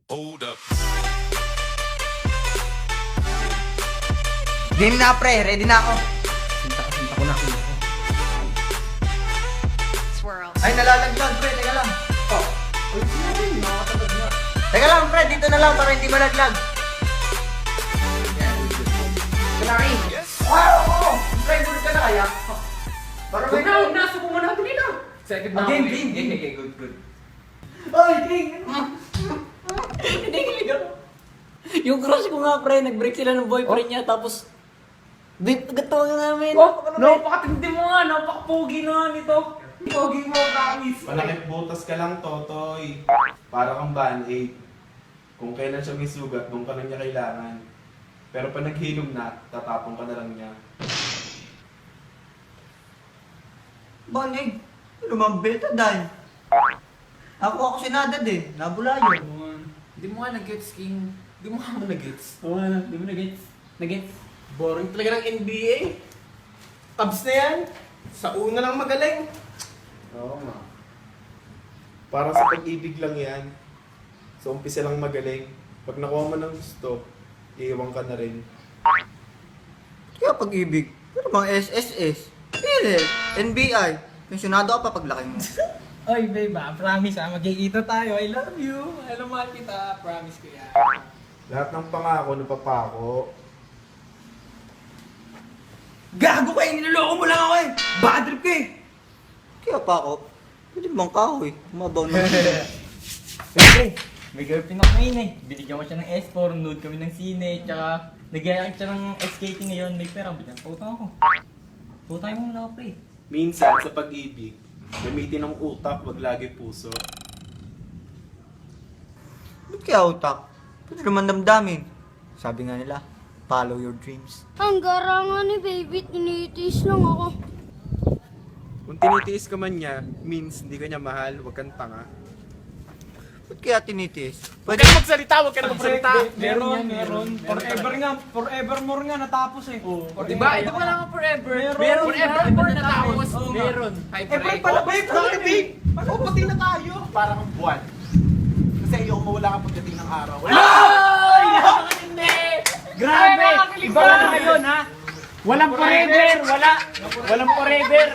Hold up. Game na pre, ready na ako. Sinta ko na ako. Swirl. Ay, nalalaglag pre, teka lang. Oh. Uy, sino yun? Nakakatagad na. Teka lang pre, dito na lang para hindi malaglag. Kalaki. Wow! Oo! Pre, good ka na kaya? Para may... Huwag na, suko mo na ito nila. Second na Game, ako. game, game. Okay, good. Ay, king! Hindi kilig ako. Yung crush ko nga pre, nag-break sila ng boyfriend niya tapos gatawa nga namin. Napakatindi mo nga, napakapogi na nga nito. Pogi mo, promise. Malakit butas ka lang, Totoy. Para kang band-aid. Kung kailan siya may sugat, doon ka lang niya kailangan. Pero pag naghilom na, tatapon ka na lang niya. Banig, lumambeta dahil. Ako sinadad eh, nabulayo. Hindi mo nga nag-gets, King. Hindi mo ako nag-gets. Oo nga, hindi mo nag-gets. Nag-gets. Boring talaga ng NBA. Cubs na yan. Sa una lang magaling. Oo nga. Para sa pag-ibig lang yan. Sa umpisa lang magaling. Pag nakuha mo ng gusto, iiwan ka na rin. Kaya pag-ibig, pero mga SSS, PhilHealth, NBI, pensyonado ka pa paglaki mo. Oy, babe, promise magkikita tayo. I love you. Alam mo kita, promise ko yan. Lahat ng pangako, napapako. Gago ka eh, niloloko mo lang ako eh! Bad trip ka eh! Kaya pa ako, pwede bang kahoy? Mabaw na. Siyempre, may girlfriend ako ngayon eh. Binigyan ko siya ng S4, nude kami ng sine, tsaka nagyayaan siya ng skating ngayon. May pera, bigyan pautang ako. Pautang mo na ako, pre. Minsan sa pag-ibig, gamitin ang utak, wag lagi puso. Ba't kaya utak? Pwede naman damdamin. Sabi nga nila, follow your dreams. Ang garangan ni baby, tinitis lang ako. Kung tinitiis ka man niya, means hindi ka niya mahal, wag kang tanga. Ba't kaya tinitiis? Huwag ka na magsalita, huwag ka na magsalita! Meron. Forever nga, forevermore nga natapos eh. Diba? Ito ka lang forever. Meron. Forever na tapos. Oo nga. Meron. Pre, pala babe, bakit babe? Pati na tayo. Parang ang buwan. Kasi ayoko mawala ka pagdating ng araw. Ay! Hindi! Grabe! Iba na ngayon ha? Walang forever! Walang forever!